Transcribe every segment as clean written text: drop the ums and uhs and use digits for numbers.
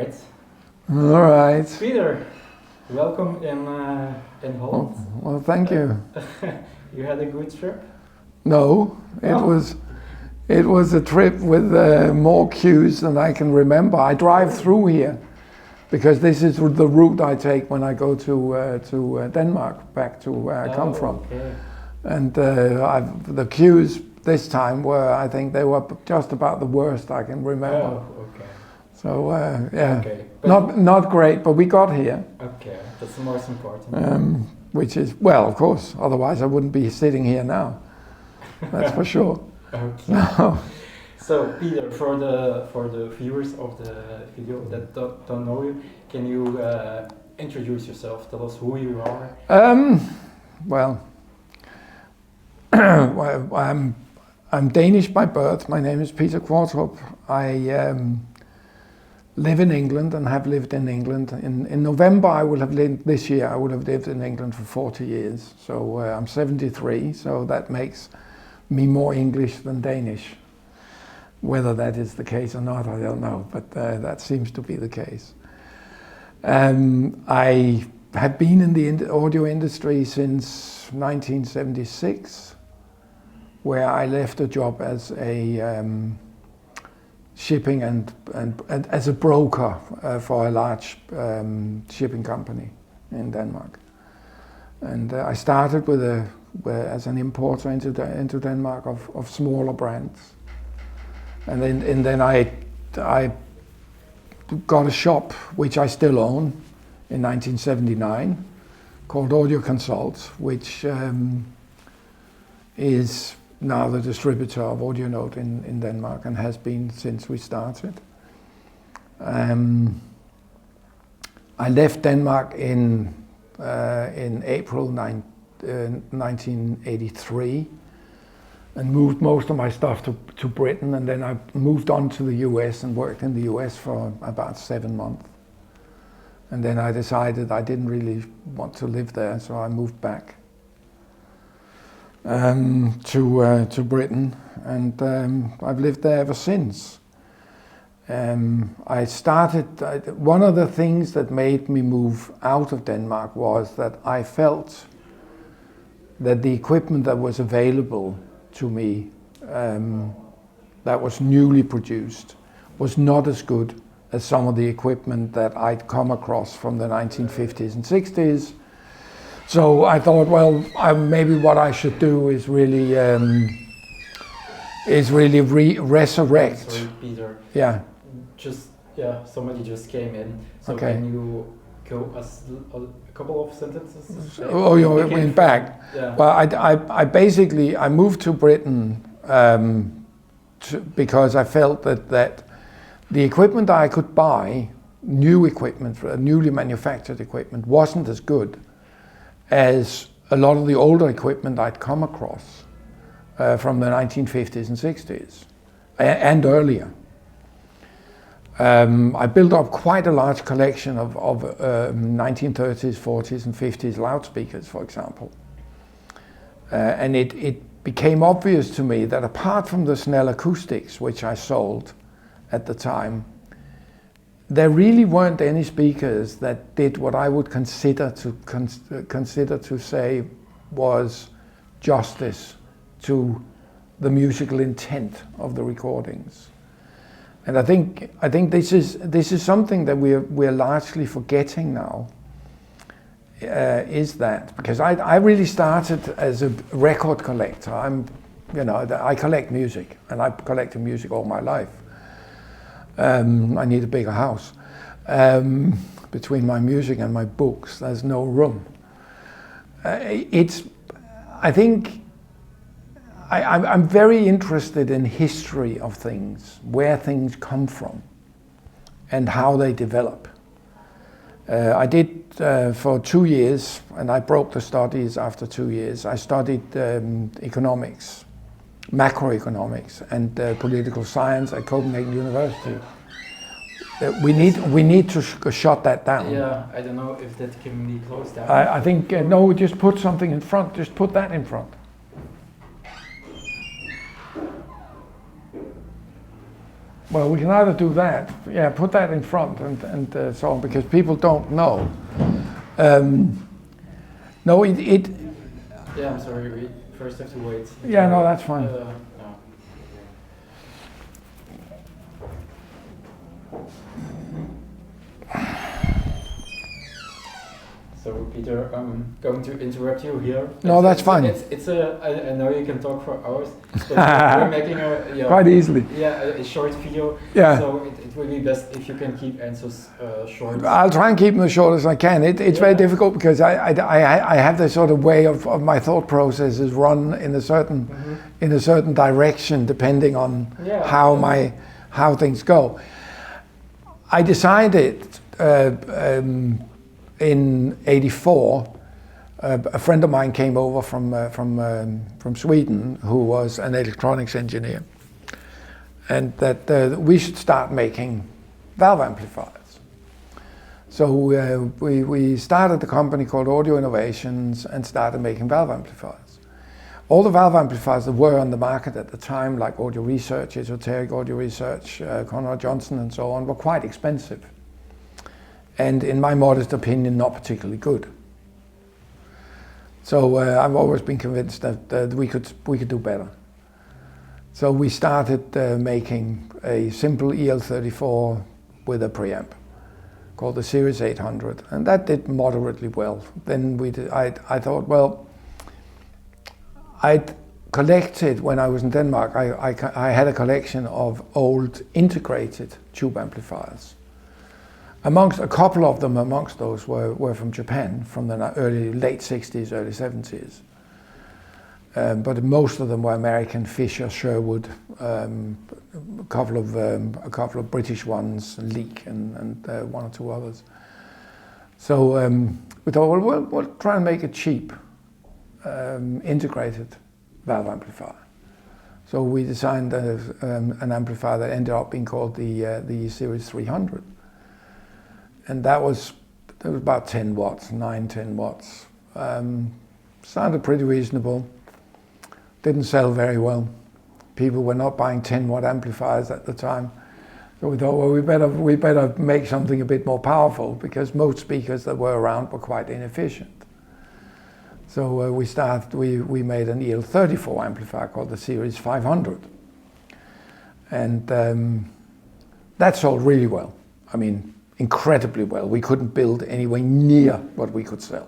right. All right. Peter, welcome in Holland. Well, thank you. You had a good trip? No, it was a trip with more queues than I can remember. I drive through here because this is the route I take when I go to Denmark, back to where I come from. Okay. And the queues this time I think they were just about the worst I can remember. Oh, okay. So yeah, Okay. not great, but we got here. Okay, that's the most important. Which is, well, of course, otherwise I wouldn't be sitting here now. That's for sure. Okay. No. So Peter, for the viewers of the video that don't know you, can you introduce yourself? Tell us who you are. Well, I'm Danish by birth. My name is Peter Qvortrup. I live in England and have lived in England. In November, this year, I would have lived in England for 40 years. So I'm 73, so that makes me more English than Danish. Whether that is the case or not, I don't know, but that seems to be the case. I have been in the audio industry since 1976, where I left a job as a shipping and as a broker for a large shipping company in Denmark. And I started as an importer into Denmark of smaller brands. And then I got a shop, which I still own, in 1979, called Audio Consult, which is now the distributor of AudioNote in Denmark and has been since we started. I left Denmark in April 1983 and moved most of my stuff to Britain, and then I moved on to the US and worked in the US for about 7 months. And then I decided I didn't really want to live there, so I moved back to Britain, and I've lived there ever since. One of the things that made me move out of Denmark was that I felt that the equipment that was available to me, that was newly produced, was not as good as some of the equipment that I'd come across from the 1950s and 60s. So I thought, well, maybe what I should do is really resurrect. Sorry, Peter. Yeah. Somebody just came in. So Okay. can you go a couple of sentences? Oh, you went back. Yeah. Well, I basically moved to Britain because I felt that the equipment I could buy, new equipment, newly manufactured equipment, wasn't as good as a lot of the older equipment I'd come across from the 1950s and 60s and earlier. I built up quite a large collection of 1930s, 40s and 50s loudspeakers, for example. And it became obvious to me that apart from the Snell acoustics, which I sold at the time, there really weren't any speakers that did what I would consider to say was justice to the musical intent of the recordings. And I think this is something that we're largely forgetting now. Is that because I really started as a record collector. I collect music, and I've collected music all my life. I need a bigger house. Between my music and my books, there's no room. I'm very interested in history of things, where things come from, and how they develop. I did for 2 years, and I broke the studies after 2 years. I studied economics, macroeconomics, and political science at Copenhagen University. We need to shut that down. Yeah, I don't know if that can be closed down. I think no. Just put something in front. Just put that in front. Well, we can either do that, yeah, put that in front and so on, because people don't know. No, it. Yeah, I'm sorry, we first have to wait. Yeah, no, that's fine. No. So Peter, I'm going to interrupt you here. No, that's fine. I know you can talk for hours, but we're making a quite easily. Yeah, a short video. Yeah. So it would be best if you can keep answers short. I'll try and keep them as short as I can. It's very difficult because I have this sort of way of my thought processes run in a certain direction depending on how things go. I decided. In '84, a friend of mine came over from Sweden who was an electronics engineer, and that we should start making valve amplifiers. So we started a company called Audio Innovations and started making valve amplifiers. All the valve amplifiers that were on the market at the time, like Audio Research, Esoteric Audio Research, Conrad Johnson and so on, were quite expensive. And in my modest opinion, not particularly good. So I've always been convinced that we could do better. So we started making a simple EL34 with a preamp called the Series 800, and that did moderately well. Then I thought, well, I'd collected, when I was in Denmark, I had a collection of old integrated tube amplifiers. Amongst a couple of them, amongst those were from Japan, from the late 60s, early 70s. But most of them were American, Fisher, Sherwood, a couple of British ones, Leek, and one or two others. So we thought, well, we'll try and make a cheap, integrated valve amplifier. So we designed an amplifier that ended up being called the Series 300. And that was about 10 watts, 10 watts. Sounded pretty reasonable. Didn't sell very well. People were not buying 10-watt amplifiers at the time. So we thought, well, we better make something a bit more powerful, because most speakers that were around were quite inefficient. So we made an EL34 amplifier called the Series 500. And that sold really well. I mean, incredibly well. We couldn't build anywhere near what we could sell.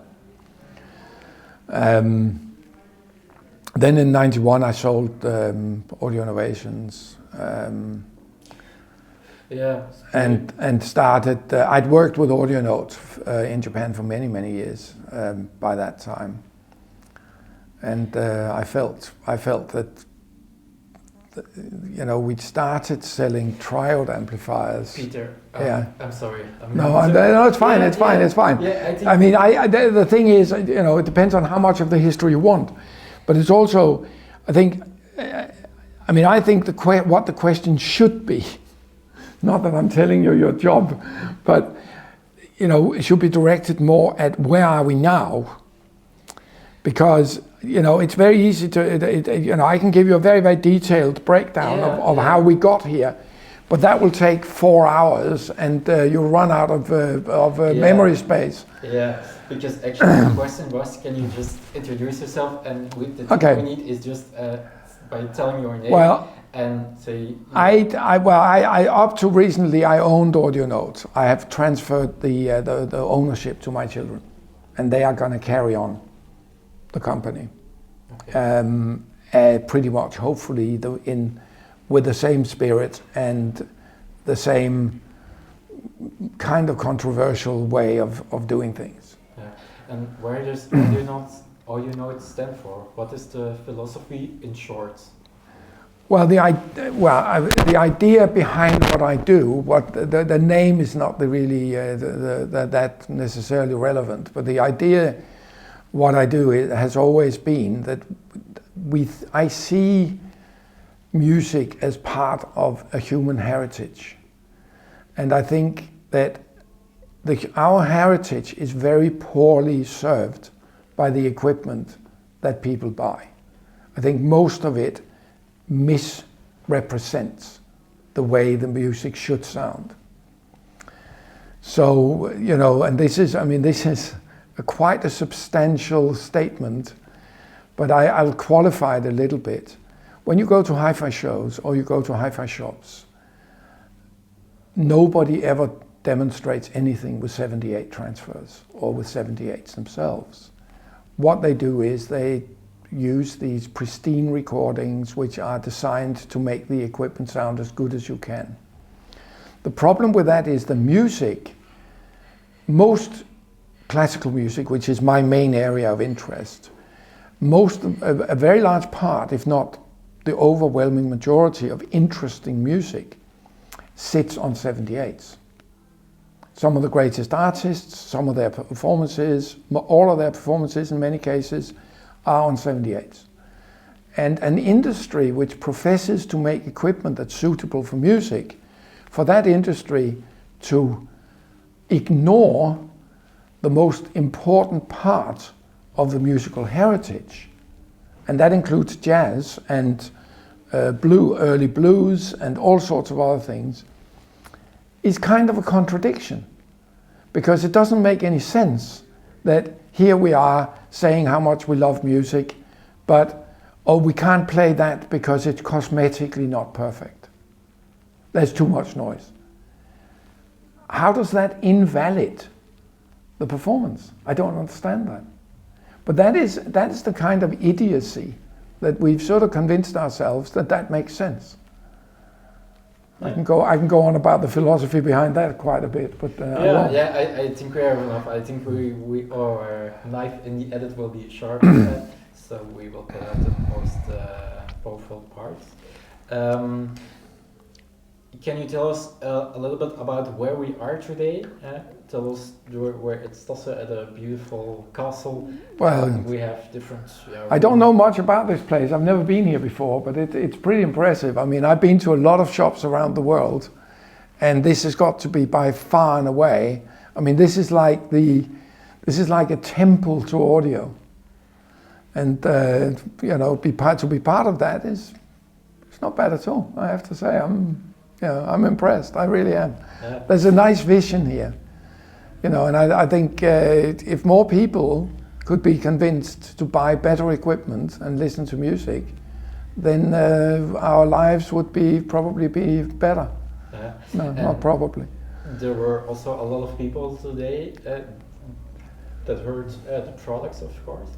Then in '91 I sold Audio Innovations and started, I'd worked with Audio Note in Japan for many years by that time. And I felt that we'd started selling triode amplifiers. Peter, I'm sorry. No, it's fine. It's fine. Yeah, I mean, the thing is, it depends on how much of the history you want, but it's also, I think what the question should be. Not that I'm telling you your job, but it should be directed more at where are we now, because. It's very easy to, I can give you a very detailed breakdown of how we got here, but that will take 4 hours and you'll run out of memory space. Yeah, because actually the question was, can you just introduce yourself, and the thing we need is just by telling your name and say... I up to recently I owned Audio Note. I have transferred the ownership to my children, and they are going to carry on the company. Okay. Pretty much, hopefully, with the same spirit and the same kind of controversial way of doing things. Yeah. And where does Audio Note stand for? What is the philosophy in short? Well, the idea behind what I do, the name is not really that necessarily relevant, but the idea. What I do has always been that I see music as part of a human heritage. And I think that our heritage is very poorly served by the equipment that people buy. I think most of it misrepresents the way the music should sound. So, you know, and this is quite a substantial statement, but I'll qualify it a little bit. When you go to hi-fi shows or you go to hi-fi shops, nobody ever demonstrates anything with 78 transfers or with 78s themselves. What they do is they use these pristine recordings which are designed to make the equipment sound as good as you can. The problem with that is the music, most classical music, which is my main area of interest, a very large part, if not the overwhelming majority of interesting music, sits on 78s. Some of the greatest artists, some of their performances, all of their performances in many cases, are on 78s. And an industry which professes to make equipment that's suitable for music, for that industry to ignore the most important part of the musical heritage, and that includes jazz and early blues and all sorts of other things, is kind of a contradiction, because it doesn't make any sense that here we are saying how much we love music, but we can't play that because it's cosmetically not perfect. There's too much noise. How does that invalidate the performance? I don't understand that. But that is the kind of idiocy that we've sort of convinced ourselves that makes sense. I can go on about the philosophy behind that quite a bit, but I think we have enough. I think our knife in the edit will be sharp, so we will cut out the most powerful parts. Can you tell us a little bit about where we are today? Tell us where it's also at a beautiful castle. Well, we have different. I don't know much about this place. I've never been here before, but it's pretty impressive. I mean, I've been to a lot of shops around the world, and this has got to be by far and away. I mean, this is like a temple to audio, and you know, to be part of that it's not bad at all. I have to say, I'm impressed. I really am. Yeah. There's a nice vision here, you know, and I think if more people could be convinced to buy better equipment and listen to music, then our lives would probably be better. Yeah. No, not probably. There were also a lot of people today that heard the products, of course.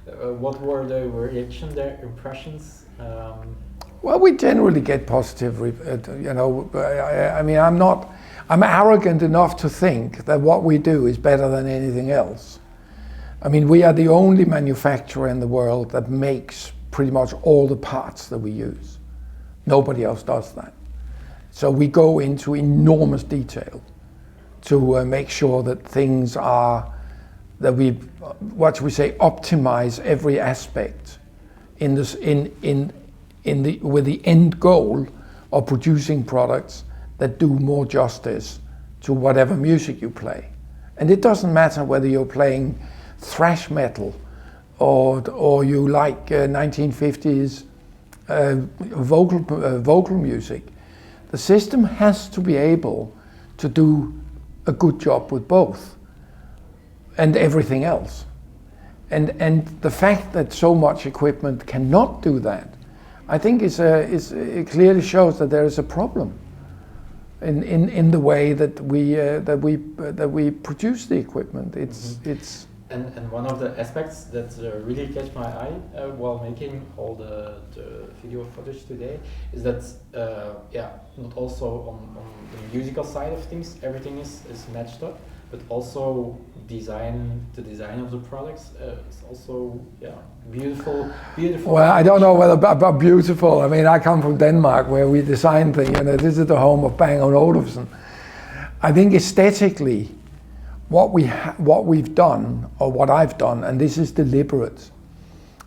What were the reaction, their impressions? Well, we generally get positive, you know. I mean, I'm arrogant enough to think that what we do is better than anything else. I mean, we are the only manufacturer in the world that makes pretty much all the parts that we use. Nobody else does that. So we go into enormous detail to make sure that things are, that we, what should we say, optimize every aspect in this, with the end goal of producing products that do more justice to whatever music you play. And it doesn't matter whether you're playing thrash metal or you like 1950s vocal music. The system has to be able to do a good job with both and everything else. And the fact that so much equipment cannot do that, I think it clearly shows that there is a problem in the way that we produce the equipment. It's and one of the aspects that really catch my eye while making all the video footage today is that not also on the musical side of things everything is matched up, but also the design of the products is also beautiful. Well, I don't know whether about beautiful. I mean, I come from Denmark where we design things, and this is the home of Bang & Olufsen. I think aesthetically, what we've done, or what I've done, and this is deliberate,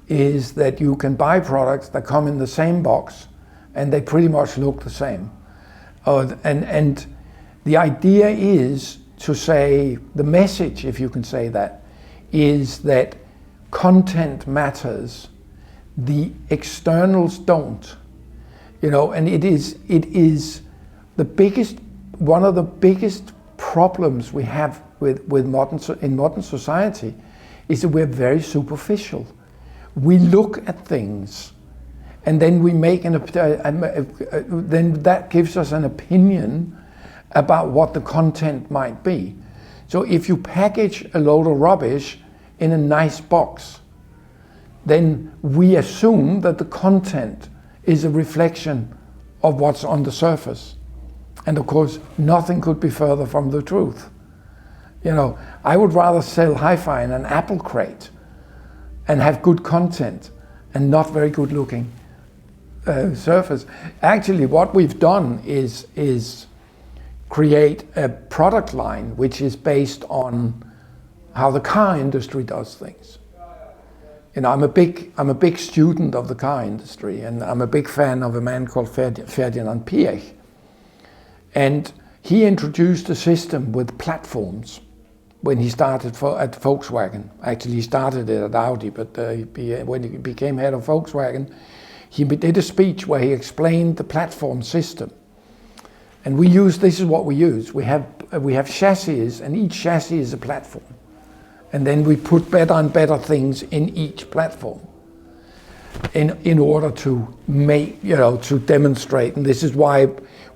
is that you can buy products that come in the same box, and they pretty much look the same. And the idea is to say, the message, if you can say that, is that content matters, the externals don't. You know, and it is one of the biggest problems we have with modern society is that we're very superficial. We look at things, and then we make then that gives us an opinion about what the content might be. So if you package a load of rubbish in a nice box, then we assume that the content is a reflection of what's on the surface. And of course, nothing could be further from the truth. You know, I would rather sell hi-fi in an apple crate and have good content and not very good looking surface. Actually, what we've done is create a product line which is based on how the car industry does things. You know, I'm a big student of the car industry, and I'm a big fan of a man called Ferdinand Piëch. And he introduced a system with platforms when he started at Volkswagen. Actually, he started it at Audi, but when he became head of Volkswagen, he did a speech where he explained the platform system. And this is what we use. We have chassis, and each chassis is a platform. And then we put better and better things in each platform in order to to demonstrate. And this is why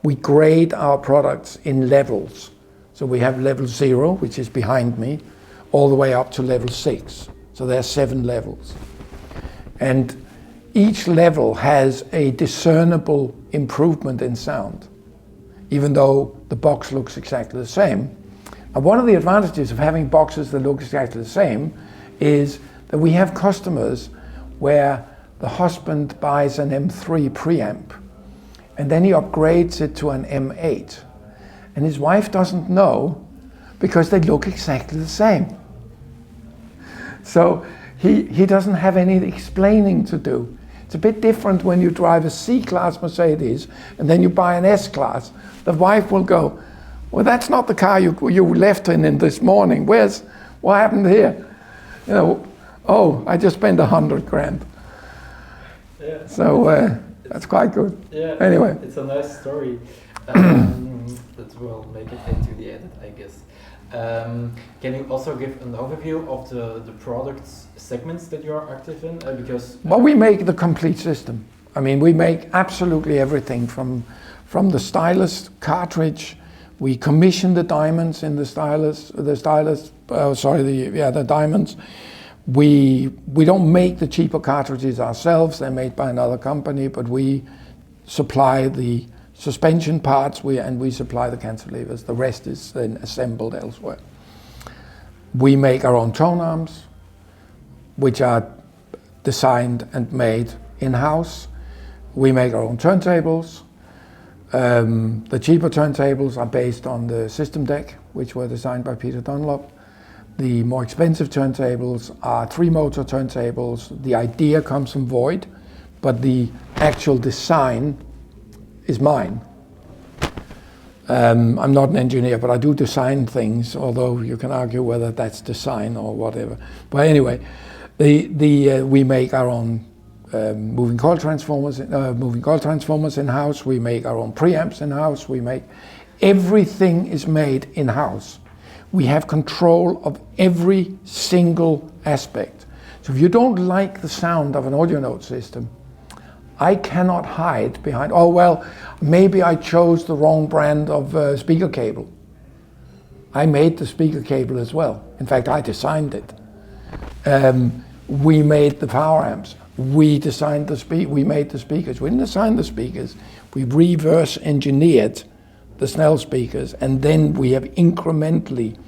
we grade our products in levels. So we have level 0, which is behind me, all the way up to level 6. So there are 7 levels. And each level has a discernible improvement in sound, even though the box looks exactly the same. And one of the advantages of having boxes that look exactly the same is that we have customers where the husband buys an M3 preamp and then he upgrades it to an M8. And his wife doesn't know because they look exactly the same. So he doesn't have any explaining to do. It's a bit different when you drive a C-Class Mercedes and then you buy an S-Class. The wife will go, well, that's not the car you left in this morning. What happened here? You know, oh, I just spent $100,000. Yeah. So that's quite good. Yeah. Anyway. It's a nice story. That will make it into the edit, I guess. Can you also give an overview of the product segments that you are active in? Well, we make the complete system. I mean, we make absolutely everything from the stylus cartridge. We commission the diamonds in the diamonds. We don't make the cheaper cartridges ourselves. They're made by another company, but we supply the suspension parts and we supply the cantilevers. The rest is then assembled elsewhere. We make our own tone arms, which are designed and made in-house. We make our own turntables. The cheaper turntables are based on the system deck, which were designed by Peter Qvortrup. The more expensive turntables are 3-motor turntables. The idea comes from Void, but the actual design is mine. I'm not an engineer, but I do design things, although you can argue whether that's design or whatever. But anyway, we make our own moving coil transformers in-house. We make our own preamps in-house. Everything is made in-house. We have control of every single aspect. So if you don't like the sound of an audio note system, I cannot hide behind, oh, well, maybe I chose the wrong brand of speaker cable. I made the speaker cable as well. In fact, I designed it. We made the power amps. We designed we made the speakers. We didn't design the speakers. We reverse engineered the Snell speakers, and then we have incrementally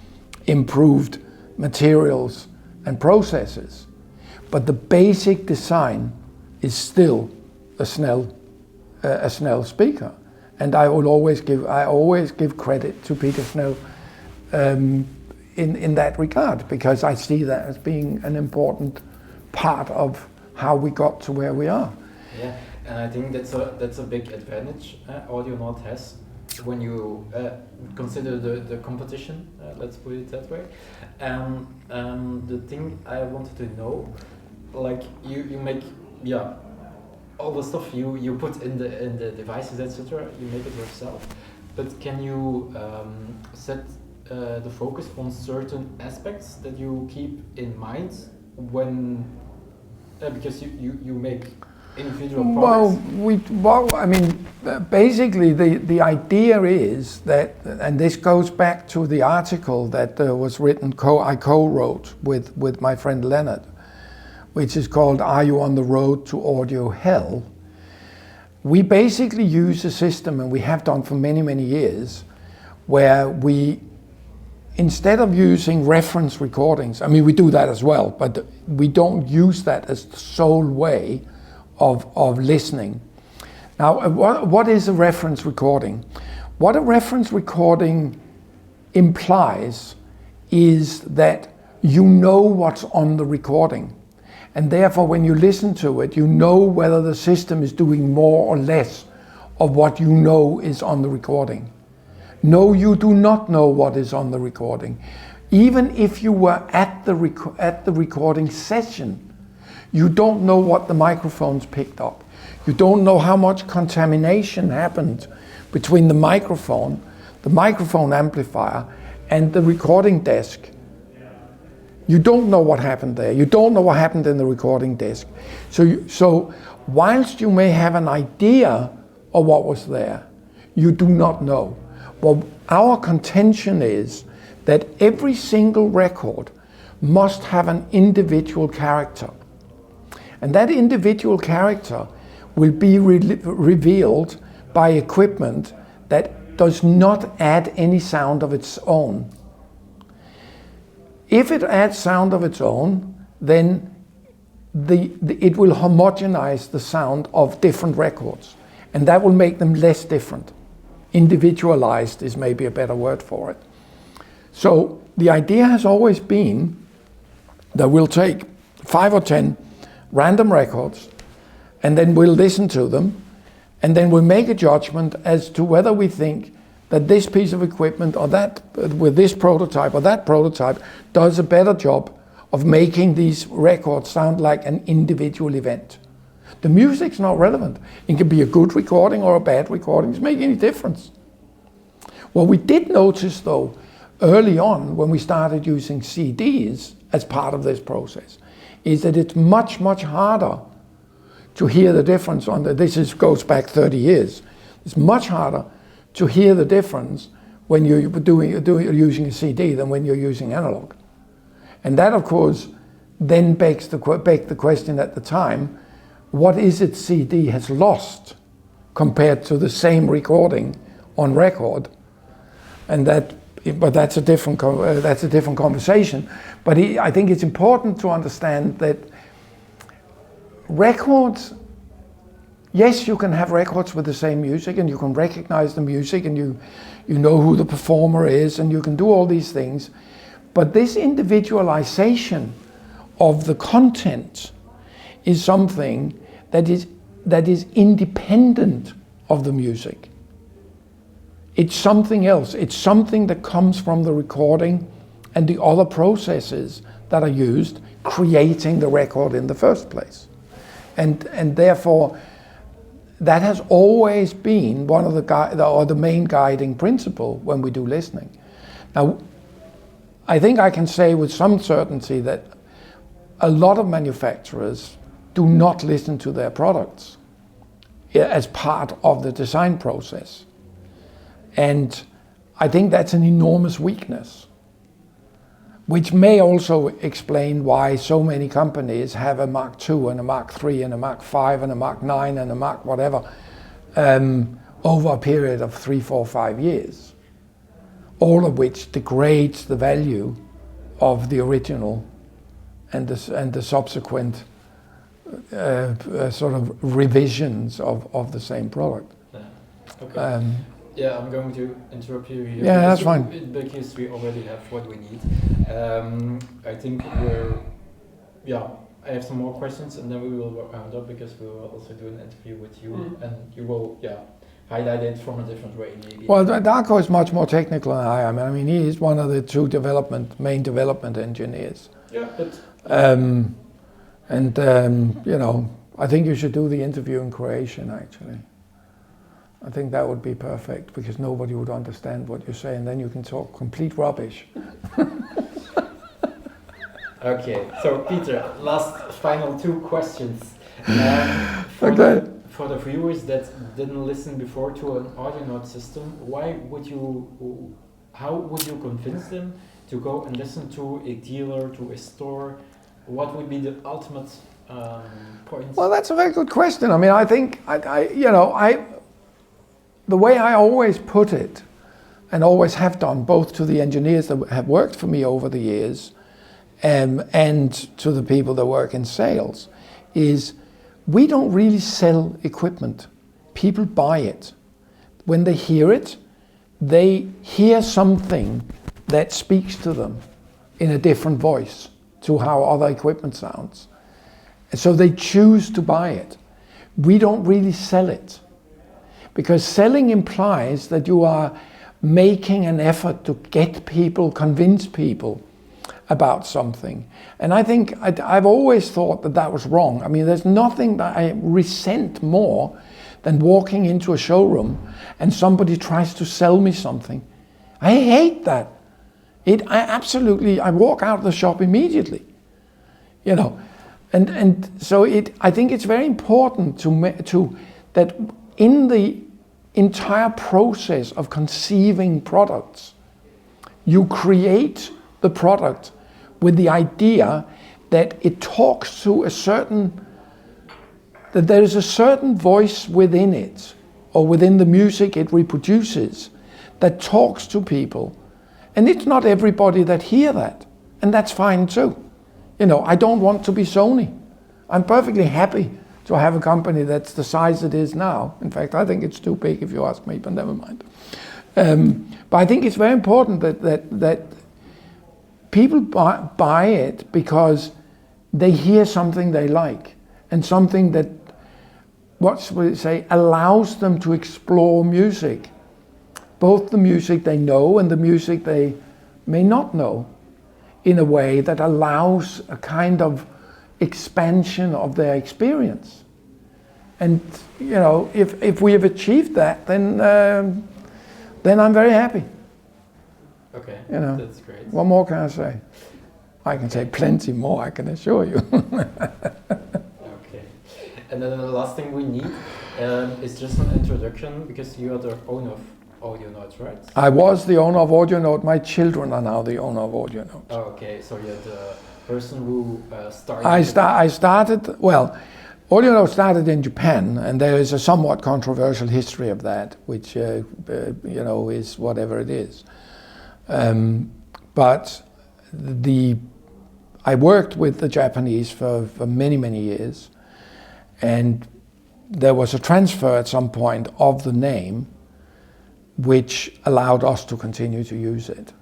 improved materials and processes. But the basic design is still a Snell speaker, and I always give credit to Peter Snell in that regard, because I see that as being an important part of how we got to where we are. Yeah, and I think that's a big advantage AudioNaut has when you consider the competition. Let's put it that way. The thing I wanted to know, like you make all the stuff you put in the devices, etc. You make it yourself, But can you set the focus on certain aspects that you keep in mind when, because you make individual products? I mean, basically the idea is that, and this goes back to the article that was written, I co-wrote with my friend Leonard, which is called "Are You on the Road to Audio Hell?" We basically use a system, and we have done for many, many years, where we, instead of using reference recordings, I mean, we do that as well, but we don't use that as the sole way of listening. Now, what is a reference recording? What a reference recording implies is that you know what's on the recording. And therefore, when you listen to it, you know whether the system is doing more or less of what you know is on the recording. No, you do not know what is on the recording. Even if you were at the recording session, you don't know what the microphones picked up. You don't know how much contamination happened between the microphone amplifier, and the recording desk. You don't know what happened there. You don't know what happened in the recording desk. So whilst you may have an idea of what was there, you do not know. Well, our contention is that every single record must have an individual character. And that individual character will be revealed by equipment that does not add any sound of its own. If it adds sound of its own, then it will homogenize the sound of different records, and that will make them less different. Individualized is maybe a better word for it. So the idea has always been that we'll take 5 or 10 random records, and then we'll listen to them, and then we'll make a judgment as to whether we think that this piece of equipment or that, with this prototype or that prototype, does a better job of making these records sound like an individual event. The music's not relevant. It can be a good recording or a bad recording. It doesn't make any difference. What we did notice, though, early on when we started using CDs as part of this process, is that it's much, much harder to hear the difference on goes back 30 years. It's much harder to hear the difference when you're using a CD than when you're using analog. And that, of course, then begs the question at the time, what is it CD has lost compared to the same recording on record? And that's a different conversation. But I think it's important to understand that records, yes, you can have records with the same music, and you can recognize the music, and you know who the performer is, and you can do all these things. But this individualization of the content is something that is independent of the music. It's something else. It's something that comes from the recording and the other processes that are used creating the record in the first place. And therefore, that has always been one of the main guiding principle when we do listening. Now, I think I can say with some certainty that a lot of manufacturers do not listen to their products as part of the design process. And I think that's an enormous weakness, which may also explain why so many companies have a Mark II and a Mark III and a Mark V and a Mark IX and a Mark whatever over a period of 3, 4, 5 years, all of which degrades the value of the original and the subsequent sort of revisions of the same product. Yeah. Okay. I'm going to interrupt you here. Yeah, that's fine. Because we already have what we need. I think I have some more questions, and then we will round up because we will also do an interview with you, and you will highlight it from a different way maybe. Well, Darko is much more technical than I am. I mean, he is one of the two main development engineers. Yeah, but I think you should do the interview in Croatian, actually. I think that would be perfect because nobody would understand what you say and then you can talk complete rubbish. Okay, so Peter, final two questions. For the viewers that didn't listen before to an audio note system, how would you convince them to go and listen to a dealer, to a store? What would be the ultimate point? Well, that's a very good question. I mean, I think the way I always put it, and always have done, both to the engineers that have worked for me over the years, and to the people that work in sales, is we don't really sell equipment. People buy it. When they hear it, they hear something that speaks to them in a different voice to how other equipment sounds. So they choose to buy it. We don't really sell it. Because selling implies that you are making an effort to get people, convince people about something. And I think I've always thought that that was wrong. I mean, there's nothing that I resent more than walking into a showroom and somebody tries to sell me something. I hate that. I walk out of the shop immediately, you know. And so I think it's very important that in the entire process of conceiving products, you create the product with the idea that it talks to that there is a certain voice within it, or within the music it reproduces, that talks to people. And it's not everybody that hear that, and that's fine too. You know, I don't want to be Sony. I'm perfectly happy to have a company that's the size it is now. In fact, I think it's too big if you ask me, but never mind. But I think it's very important that people buy it because they hear something they like, and something that, allows them to explore music. Both the music they know and the music they may not know, in a way that allows a kind of expansion of their experience. And you know, if we have achieved that, then I'm very happy. Okay, you know, that's great. What more can I say? I can say plenty more, I can assure you. Okay, and then the last thing we need is just an introduction, because you are the owner of Audio Notes, right? I was the owner of Audio Note. My children are now the owner of Audio Note. Oh, okay, so you're the person who started... Audio Note started in Japan, and there is a somewhat controversial history of that, which is whatever it is. But I worked with the Japanese for many, many years, and there was a transfer at some point of the name, which allowed us to continue to use it.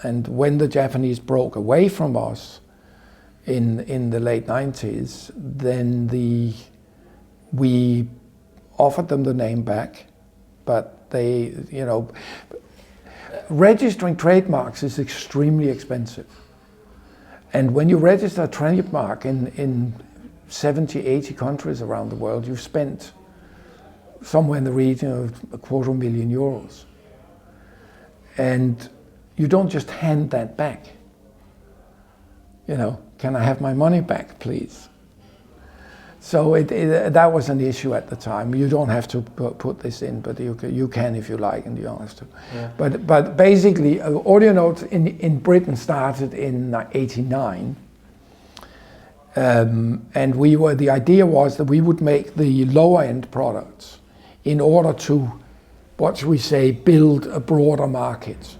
And when the Japanese broke away from us in the late 90s, then we offered them the name back, but they, registering trademarks is extremely expensive. And when you register a trademark in 70, 80 countries around the world, you've spent somewhere in the region of €250,000. And you don't just hand that back. Can I have my money back, please? So that was an issue at the time. You don't have to put this in, but you can if you like, and you don't have to. Yeah. But basically, Audio Notes in Britain started in '89. And the idea was that we would make the lower end products in order to, build a broader market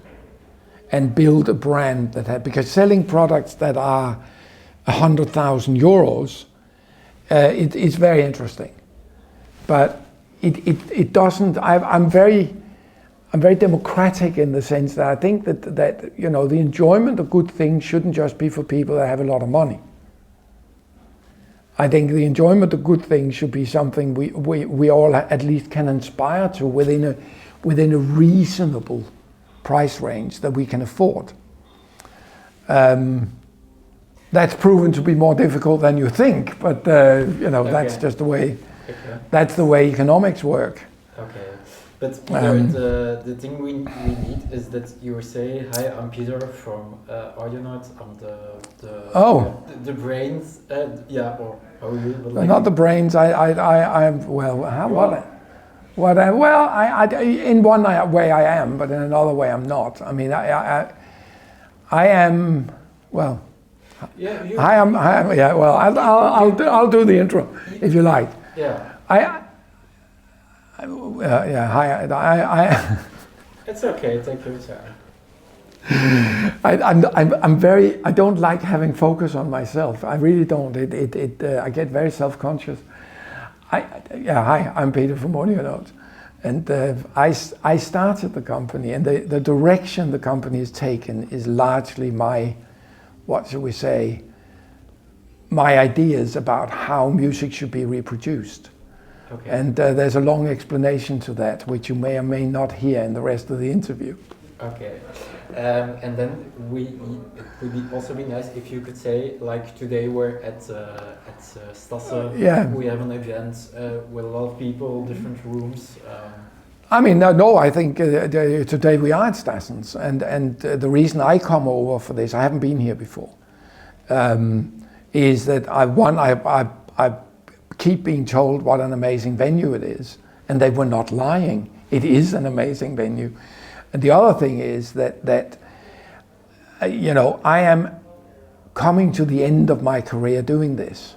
and build a brand because selling products that are €100,000, it's very interesting. But it doesn't, I'm very democratic in the sense that I think that the enjoyment of good things shouldn't just be for people that have a lot of money. I think the enjoyment of good things should be something we all at least can aspire to within a reasonable price range that we can afford. That's proven to be more difficult than you think, but okay. That's just the way. Okay. That's the way economics work. Okay. But Peter, the thing we need is that you say, "Hi, I'm Peter from Audionaut. I'm the brains." Yeah, or how you? Like not the brains. I'm well. How what? What? In one way I am, but in another way I'm not. I mean, I am well. Yeah. I am. Yeah. Well, I'll do the intro if you like. Yeah. Hi. It's okay. Take your time. I'm very. I don't like having focus on myself. I really don't. I get very self-conscious. Hi. I'm Peter from Audionaut, and I started the company, and the direction the company has taken is largely my, what shall we say, my ideas about how music should be reproduced. Okay. And there's a long explanation to that, which you may or may not hear in the rest of the interview. Okay. And then it would also be nice if you could say, like today we're at Stasse. Yeah. We have an event with a lot of people, different rooms. I mean, no, I think today we are at Stassens, and the reason I come over for this, I haven't been here before, is that I keep being told what an amazing venue it is, and they were not lying. It is an amazing venue. And the other thing is that I am coming to the end of my career doing this,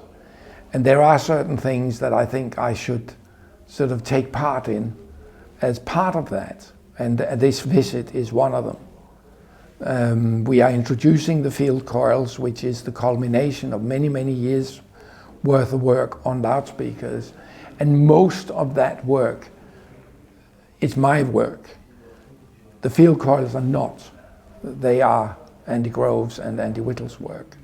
and there are certain things that I think I should sort of take part in as part of that, and this visit is one of them. We are introducing the field coils, which is the culmination of many years worth of work on loudspeakers, and most of that work is my work. The field coils are not. They are Andy Grove's and Andy Whittle's work.